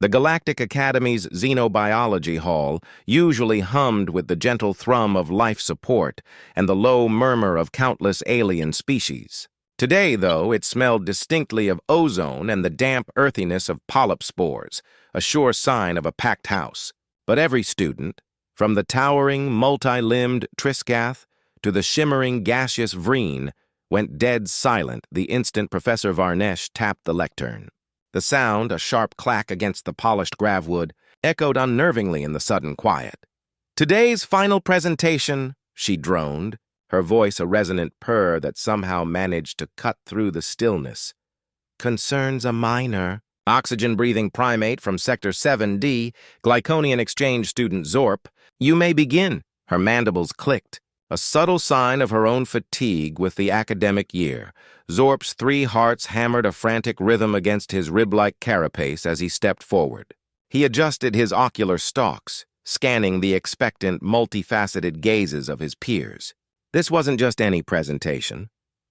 The Galactic Academy's xenobiology hall usually hummed with the gentle thrum of life support and the low murmur of countless alien species. Today, though, it smelled distinctly of ozone and the damp earthiness of polyp spores, a sure sign of a packed house. But every student, from the towering, multi-limbed Triskath to the shimmering, gaseous Vreen, went dead silent the instant Professor Varnesh tapped the lectern. The sound, a sharp clack against the polished gravwood, echoed unnervingly in the sudden quiet. "Today's final presentation," she droned, her voice a resonant purr that somehow managed to cut through the stillness, "concerns a minor, oxygen-breathing primate from Sector 7D, Glyconian exchange student Zorp. You may begin." Her mandibles clicked, a subtle sign of her own fatigue with the academic year. Zorp's 3 hearts hammered a frantic rhythm against his rib-like carapace as he stepped forward. He adjusted his ocular stalks, scanning the expectant, multifaceted gazes of his peers. This wasn't just any presentation.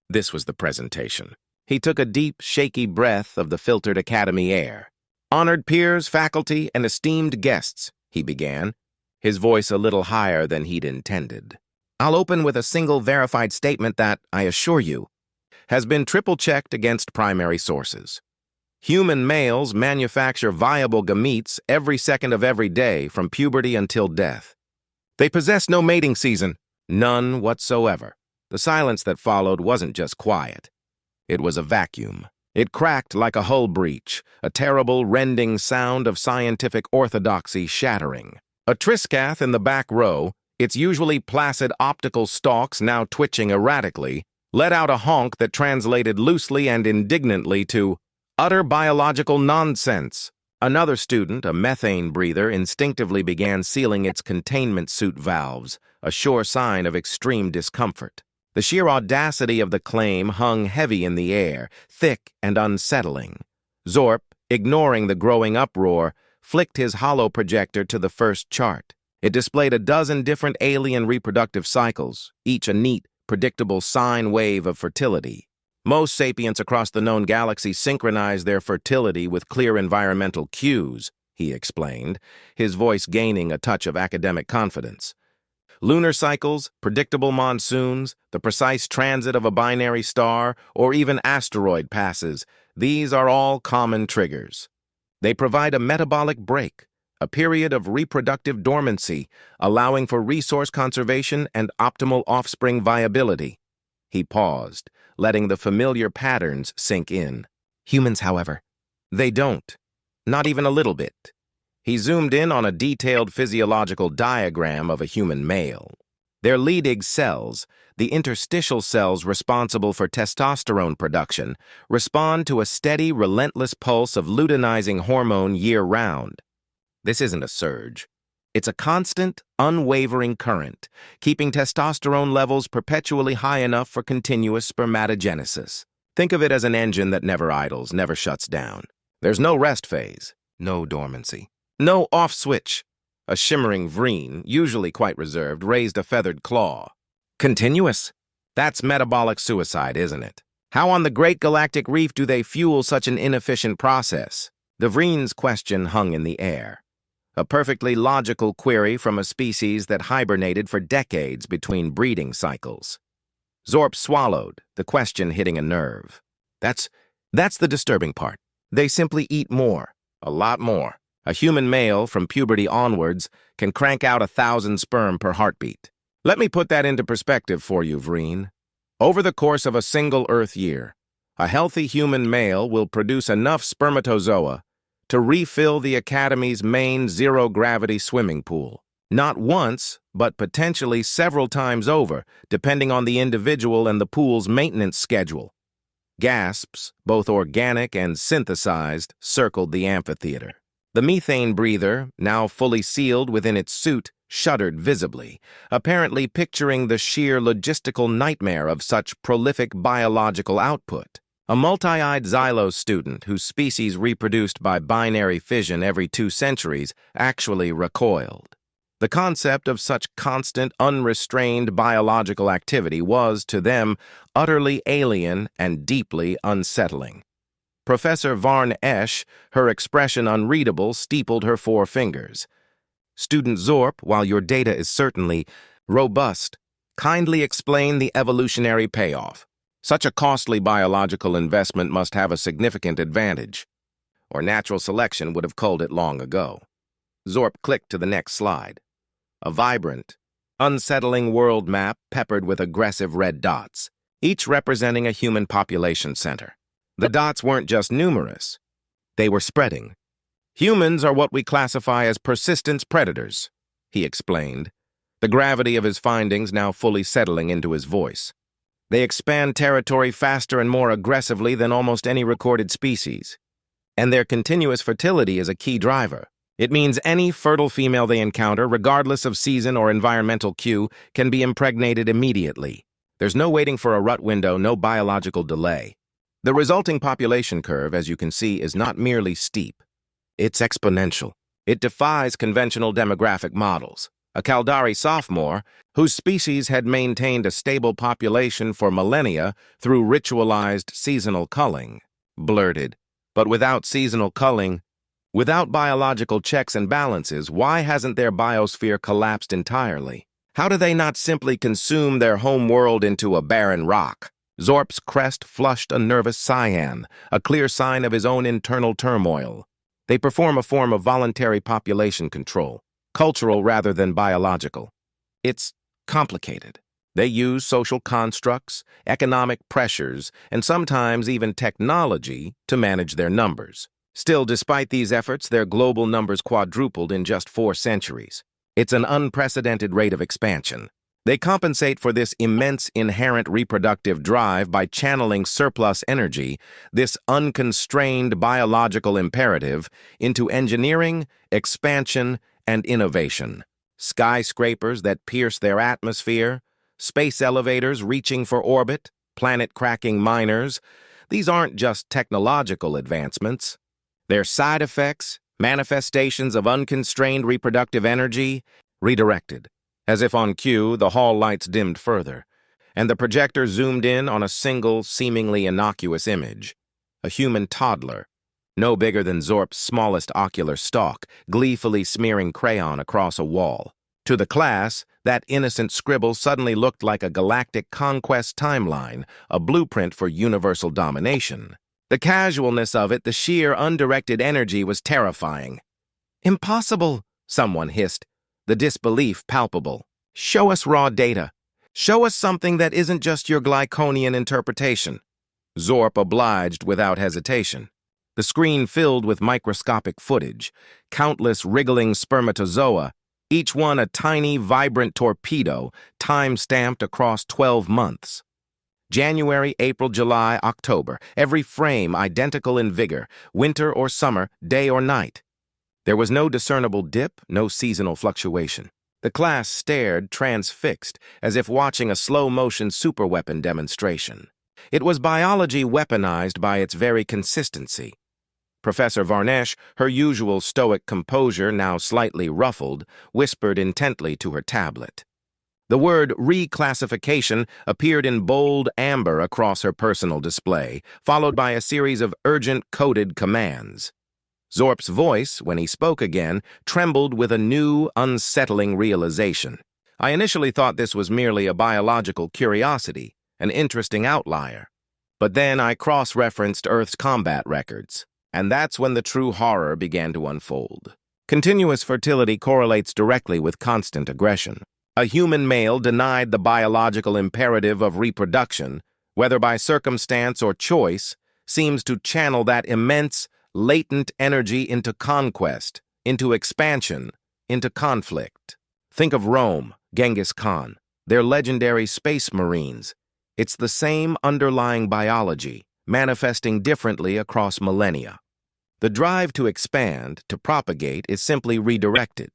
This was the presentation. He took a deep, shaky breath of the filtered academy air. "Honored peers, faculty, and esteemed guests," he began, his voice a little higher than he'd intended. "I'll open with a single verified statement that, I assure you, has been triple-checked against primary sources. Human males manufacture viable gametes every second of every day from puberty until death. They possess no mating season, none whatsoever." The silence that followed wasn't just quiet. It was a vacuum. It cracked like a hull breach, a terrible, rending sound of scientific orthodoxy shattering. A Triskath in the back row, its usually placid optical stalks now twitching erratically, let out a honk that translated loosely and indignantly to utter biological nonsense. Another student, a methane breather, instinctively began sealing its containment suit valves, a sure sign of extreme discomfort. The sheer audacity of the claim hung heavy in the air, thick and unsettling. Zorp, ignoring the growing uproar, flicked his hollow projector to the first chart. It displayed a dozen different alien reproductive cycles, each a neat, predictable sine wave of fertility. Most sapients across the known galaxy synchronize their fertility with clear environmental cues, he explained, his voice gaining a touch of academic confidence. Lunar cycles, predictable monsoons, the precise transit of a binary star, or even asteroid passes, these are all common triggers. They provide a metabolic break, a period of reproductive dormancy, allowing for resource conservation and optimal offspring viability. He paused, letting the familiar patterns sink in. Humans, however, they don't. Not even a little bit. He zoomed in on a detailed physiological diagram of a human male. Their Leydig cells, the interstitial cells responsible for testosterone production, respond to a steady, relentless pulse of luteinizing hormone year-round. This isn't a surge. It's a constant, unwavering current, keeping testosterone levels perpetually high enough for continuous spermatogenesis. Think of it as an engine that never idles, never shuts down. There's no rest phase, no dormancy, no off switch. A shimmering Vreen, usually quite reserved, raised a feathered claw. Continuous? That's metabolic suicide, isn't it? How on the great galactic reef do they fuel such an inefficient process? The Vreen's question hung in the air. A perfectly logical query from a species that hibernated for decades between breeding cycles. Zorp swallowed, the question hitting a nerve. That's the disturbing part. They simply eat more, a lot more. A human male, from puberty onwards, can crank out 1,000 sperm per heartbeat. Let me put that into perspective for you, Vreen. Over the course of a single Earth year, a healthy human male will produce enough spermatozoa to refill the Academy's main zero-gravity swimming pool. Not once, but potentially several times over, depending on the individual and the pool's maintenance schedule. Gasps, both organic and synthesized, circled the amphitheater. The methane breather, now fully sealed within its suit, shuddered visibly, apparently picturing the sheer logistical nightmare of such prolific biological output. A multi-eyed Xylos student whose species reproduced by binary fission every 2 centuries actually recoiled. The concept of such constant, unrestrained biological activity was, to them, utterly alien and deeply unsettling. Professor Varn Esch, her expression unreadable, steepled her forefingers. Student Zorp, while your data is certainly robust, kindly explain the evolutionary payoff. Such a costly biological investment must have a significant advantage, or natural selection would have culled it long ago. Zorp clicked to the next slide. A vibrant, unsettling world map peppered with aggressive red dots, each representing a human population center. The dots weren't just numerous, they were spreading. Humans are what we classify as persistence predators, he explained, the gravity of his findings now fully settling into his voice. They expand territory faster and more aggressively than almost any recorded species, and their continuous fertility is a key driver. It means any fertile female they encounter, regardless of season or environmental cue, can be impregnated immediately. There's no waiting for a rut window, no biological delay. The resulting population curve, as you can see, is not merely steep. It's exponential. It defies conventional demographic models. A Kaldari sophomore, whose species had maintained a stable population for millennia through ritualized seasonal culling, blurted. But without seasonal culling, without biological checks and balances, why hasn't their biosphere collapsed entirely? How do they not simply consume their home world into a barren rock? Zorp's crest flushed a nervous cyan, a clear sign of his own internal turmoil. They perform a form of voluntary population control, cultural rather than biological. It's complicated. They use social constructs, economic pressures, and sometimes even technology to manage their numbers. Still, despite these efforts, their global numbers quadrupled in just 4 centuries. It's an unprecedented rate of expansion. They compensate for this immense inherent reproductive drive by channeling surplus energy, this unconstrained biological imperative, into engineering, expansion, and innovation. Skyscrapers that pierce their atmosphere, space elevators reaching for orbit, planet-cracking miners. These aren't just technological advancements. They're side effects, manifestations of unconstrained reproductive energy, redirected. As if on cue, the hall lights dimmed further, and the projector zoomed in on a single, seemingly innocuous image. A human toddler, no bigger than Zorp's smallest ocular stalk, gleefully smearing crayon across a wall. To the class, that innocent scribble suddenly looked like a galactic conquest timeline, a blueprint for universal domination. The casualness of it, the sheer, undirected energy was terrifying. "Impossible," someone hissed, the disbelief palpable. "Show us raw data. Show us something that isn't just your Glyconian interpretation." Zorp obliged without hesitation. The screen filled with microscopic footage, countless wriggling spermatozoa, each one a tiny, vibrant torpedo, time-stamped across 12 months. January, April, July, October, every frame identical in vigor, winter or summer, day or night. There was no discernible dip, no seasonal fluctuation. The class stared, transfixed, as if watching a slow-motion superweapon demonstration. It was biology weaponized by its very consistency. Professor Varnesh, her usual stoic composure now slightly ruffled, whispered intently to her tablet. The word reclassification appeared in bold amber across her personal display, followed by a series of urgent coded commands. Zorp's voice, when he spoke again, trembled with a new, unsettling realization. "I initially thought this was merely a biological curiosity, an interesting outlier. But then I cross-referenced Earth's combat records, and that's when the true horror began to unfold. Continuous fertility correlates directly with constant aggression. A human male denied the biological imperative of reproduction, whether by circumstance or choice, seems to channel that immense, latent energy into conquest, into expansion, into conflict. Think of Rome, Genghis Khan, their legendary space marines. It's the same underlying biology, manifesting differently across millennia. The drive to expand, to propagate, is simply redirected.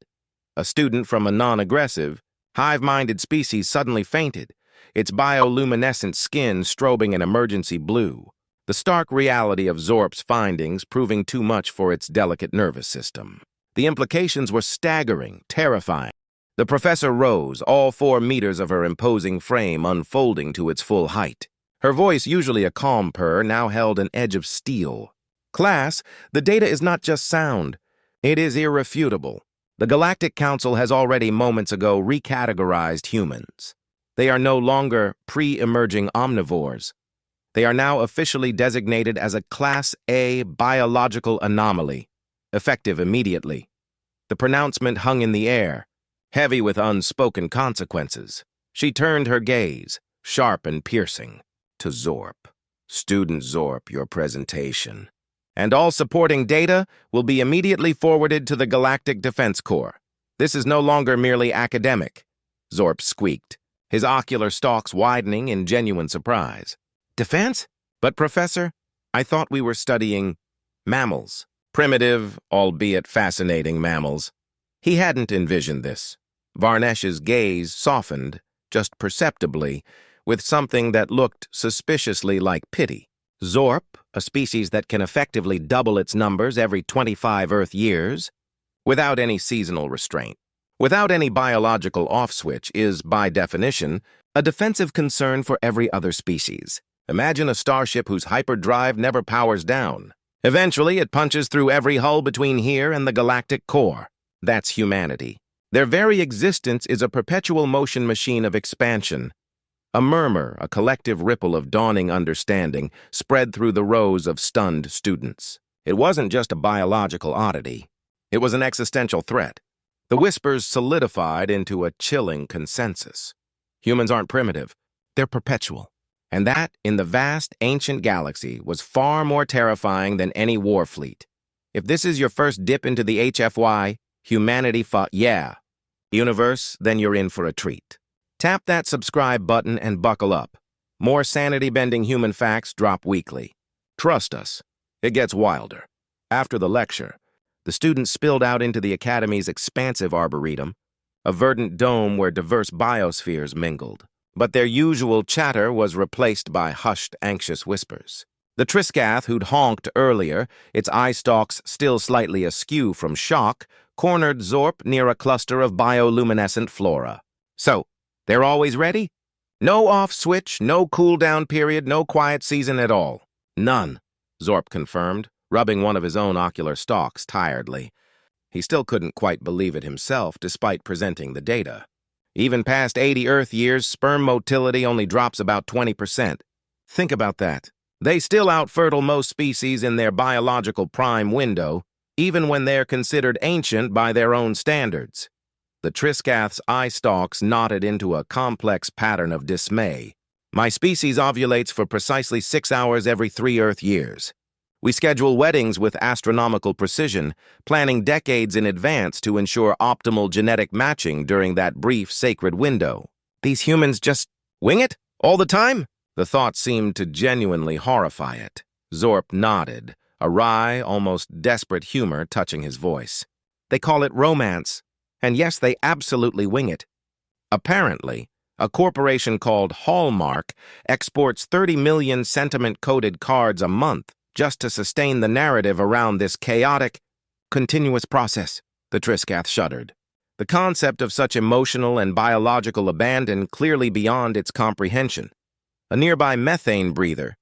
A student from a non-aggressive, hive-minded species suddenly fainted, its bioluminescent skin strobing an emergency blue. The stark reality of Zorp's findings proving too much for its delicate nervous system. The implications were staggering, terrifying. The professor rose, all 4 meters of her imposing frame unfolding to its full height. Her voice, usually a calm purr, now held an edge of steel. Class, the data is not just sound. It is irrefutable. The Galactic Council has already moments ago recategorized humans. They are no longer pre-emerging omnivores. They are now officially designated as a Class A biological anomaly, effective immediately. The pronouncement hung in the air, heavy with unspoken consequences. She turned her gaze, sharp and piercing, to Zorp. Student Zorp, your presentation. And all supporting data will be immediately forwarded to the Galactic Defense Corps. This is no longer merely academic. Zorp squeaked, his ocular stalks widening in genuine surprise. Defense? But, Professor, I thought we were studying mammals. Primitive, albeit fascinating mammals. He hadn't envisioned this. Varnesh's gaze softened, just perceptibly, with something that looked suspiciously like pity. Zorp, a species that can effectively double its numbers every 25 Earth years, without any seasonal restraint, without any biological off-switch, is, by definition, a defensive concern for every other species. Imagine a starship whose hyperdrive never powers down. Eventually, it punches through every hull between here and the galactic core. That's humanity. Their very existence is a perpetual motion machine of expansion. A murmur, a collective ripple of dawning understanding, spread through the rows of stunned students. It wasn't just a biological oddity. It was an existential threat. The whispers solidified into a chilling consensus. Humans aren't primitive. They're perpetual. And that, in the vast, ancient galaxy, was far more terrifying than any war fleet. If this is your first dip into the HFY, humanity fought, yeah. Universe, then you're in for a treat. Tap that subscribe button and buckle up. More sanity-bending human facts drop weekly. Trust us, it gets wilder. After the lecture, the students spilled out into the Academy's expansive arboretum, a verdant dome where diverse biospheres mingled. But their usual chatter was replaced by hushed, anxious whispers. The Triskath, who'd honked earlier, its eye stalks still slightly askew from shock, cornered Zorp near a cluster of bioluminescent flora. So, they're always ready? No off switch, no cool-down period, no quiet season at all. None, Zorp confirmed, rubbing one of his own ocular stalks tiredly. He still couldn't quite believe it himself, despite presenting the data. Even past 80 Earth years, sperm motility only drops about 20%. Think about that. They still outfertile most species in their biological prime window, even when they're considered ancient by their own standards. The Triskath's eye stalks knotted into a complex pattern of dismay. My species ovulates for precisely 6 hours every 3 Earth years. We schedule weddings with astronomical precision, planning decades in advance to ensure optimal genetic matching during that brief sacred window. These humans just wing it all the time? The thought seemed to genuinely horrify it. Zorp nodded, a wry, almost desperate humor touching his voice. They call it romance. And yes, they absolutely wing it. Apparently, a corporation called Hallmark exports 30 million sentiment-coded cards a month just to sustain the narrative around this chaotic, continuous process, the Triskath shuddered. The concept of such emotional and biological abandon clearly beyond its comprehension. A nearby methane breather,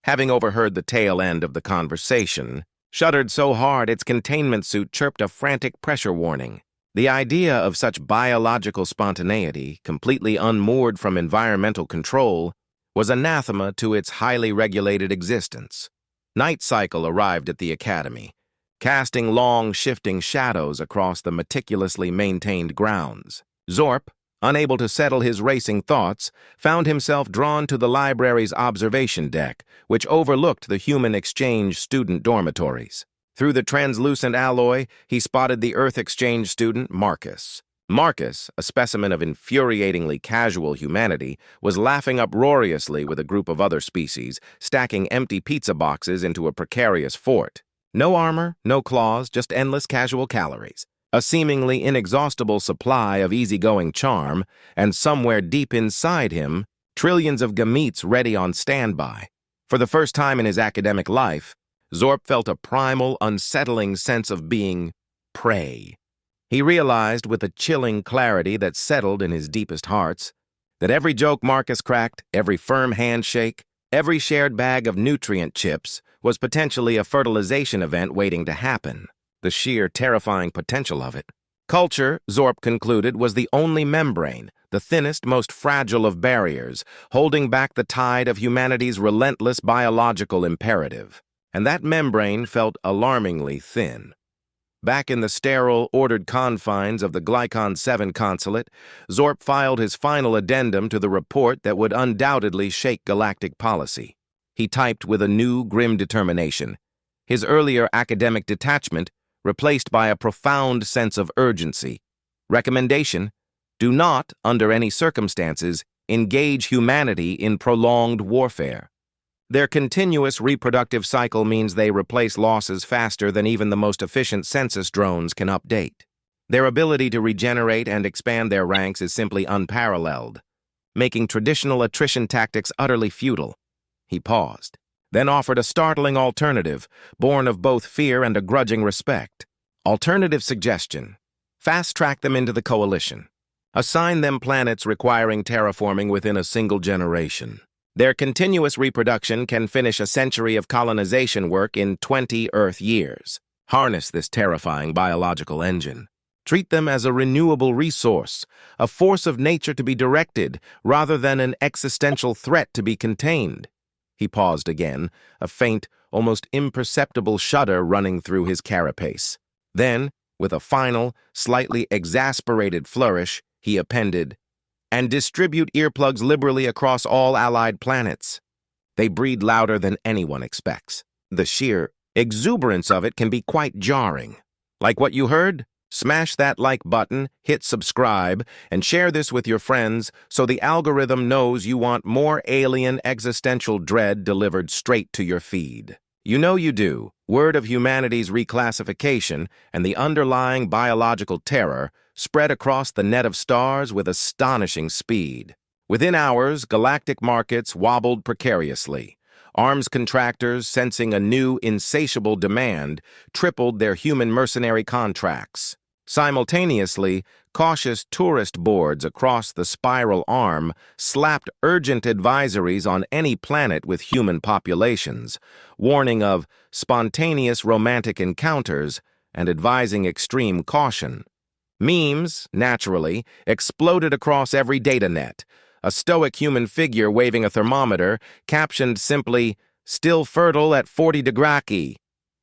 having overheard the tail end of the conversation, shuddered so hard its containment suit chirped a frantic pressure warning. The idea of such biological spontaneity, completely unmoored from environmental control, was anathema to its highly regulated existence. Night Cycle arrived at the Academy, casting long, shifting shadows across the meticulously maintained grounds. Zorp, unable to settle his racing thoughts, found himself drawn to the library's observation deck, which overlooked the human exchange student dormitories. Through the translucent alloy, he spotted the Earth Exchange student Marcus. Marcus, a specimen of infuriatingly casual humanity, was laughing uproariously with a group of other species, stacking empty pizza boxes into a precarious fort. No armor, no claws, just endless casual calories. A seemingly inexhaustible supply of easygoing charm, and somewhere deep inside him, trillions of gametes ready on standby. For the first time in his academic life, Zorp felt a primal, unsettling sense of being prey. He realized with a chilling clarity that settled in his deepest hearts that every joke Marcus cracked, every firm handshake, every shared bag of nutrient chips was potentially a fertilization event waiting to happen. The sheer terrifying potential of it. Culture, Zorp concluded, was the only membrane, the thinnest, most fragile of barriers, holding back the tide of humanity's relentless biological imperative. And that membrane felt alarmingly thin. Back in the sterile, ordered confines of the Glycon 7 consulate, Zorp filed his final addendum to the report that would undoubtedly shake galactic policy. He typed with a new, grim determination. His earlier academic detachment replaced by a profound sense of urgency. Recommendation: do not, under any circumstances, engage humanity in prolonged warfare. Their continuous reproductive cycle means they replace losses faster than even the most efficient census drones can update. Their ability to regenerate and expand their ranks is simply unparalleled, making traditional attrition tactics utterly futile. He paused, then offered a startling alternative, born of both fear and a grudging respect. Alternative suggestion: fast-track them into the coalition. Assign them planets requiring terraforming within a single generation. Their continuous reproduction can finish a century of colonization work in 20 Earth years. Harness this terrifying biological engine. Treat them as a renewable resource, a force of nature to be directed, rather than an existential threat to be contained. He paused again, a faint, almost imperceptible shudder running through his carapace. Then, with a final, slightly exasperated flourish, he appended, "And distribute earplugs liberally across all allied planets. They breed louder than anyone expects. The sheer exuberance of it can be quite jarring. Like what you heard? Smash that like button, hit subscribe, and share this with your friends so the algorithm knows you want more alien existential dread delivered straight to your feed. You know you do. Word of humanity's reclassification and the underlying biological terror spread across the net of stars with astonishing speed. Within hours, galactic markets wobbled precariously. Arms contractors, sensing a new, insatiable demand, tripled their human mercenary contracts. Simultaneously, cautious tourist boards across the spiral arm slapped urgent advisories on any planet with human populations, warning of spontaneous romantic encounters and advising extreme caution. Memes, naturally, exploded across every data net. A stoic human figure waving a thermometer, captioned simply, "Still fertile at 40 degrees.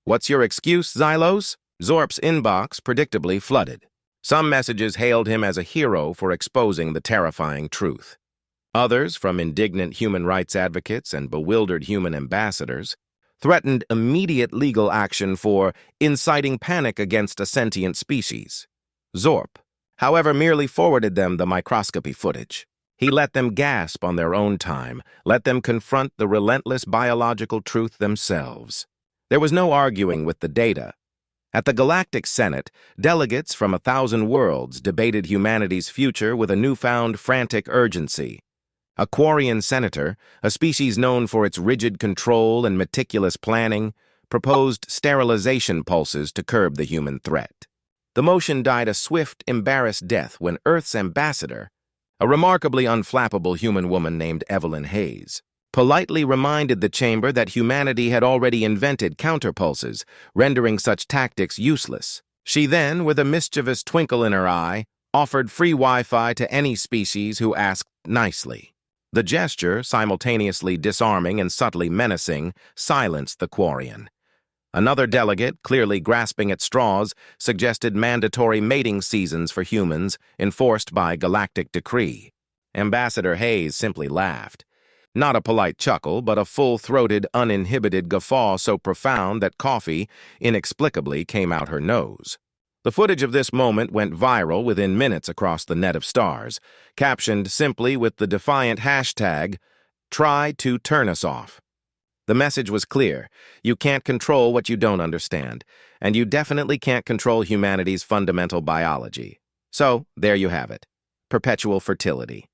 What's your excuse, Xylos?" Zorp's inbox predictably flooded. Some messages hailed him as a hero for exposing the terrifying truth. Others, from indignant human rights advocates and bewildered human ambassadors, threatened immediate legal action for inciting panic against a sentient species. Zorp, however, merely forwarded them the microscopy footage. He let them gasp on their own time, let them confront the relentless biological truth themselves. There was no arguing with the data. At the Galactic Senate, delegates from 1,000 worlds debated humanity's future with a newfound frantic urgency. A Quarian senator, a species known for its rigid control and meticulous planning, proposed sterilization pulses to curb the human threat. The motion died a swift, embarrassed death when Earth's ambassador, a remarkably unflappable human woman named Evelyn Hayes, politely reminded the chamber that humanity had already invented counterpulses, rendering such tactics useless. She then, with a mischievous twinkle in her eye, offered free Wi-Fi to any species who asked nicely. The gesture, simultaneously disarming and subtly menacing, silenced the Quarian. Another delegate, clearly grasping at straws, suggested mandatory mating seasons for humans, enforced by galactic decree. Ambassador Hayes simply laughed. Not a polite chuckle, but a full-throated, uninhibited guffaw so profound that coffee, inexplicably, came out her nose. The footage of this moment went viral within minutes across the net of stars, captioned simply with the defiant hashtag, "Try to turn us off." The message was clear. You can't control what you don't understand, and you definitely can't control humanity's fundamental biology. So, there you have it. Perpetual fertility.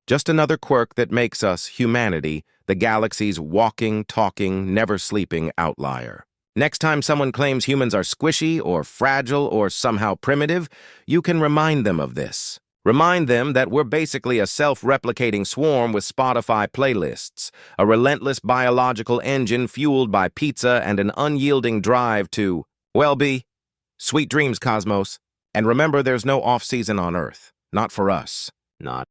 Just another quirk that makes us, humanity, the galaxy's walking, talking, never-sleeping outlier. Next time someone claims humans are squishy or fragile or somehow primitive, you can remind them of this. Remind them that we're basically a self-replicating swarm with Spotify playlists, a relentless biological engine fueled by pizza and an unyielding drive to, well, be sweet dreams, Cosmos. And remember, there's no off-season on Earth. Not for us. Not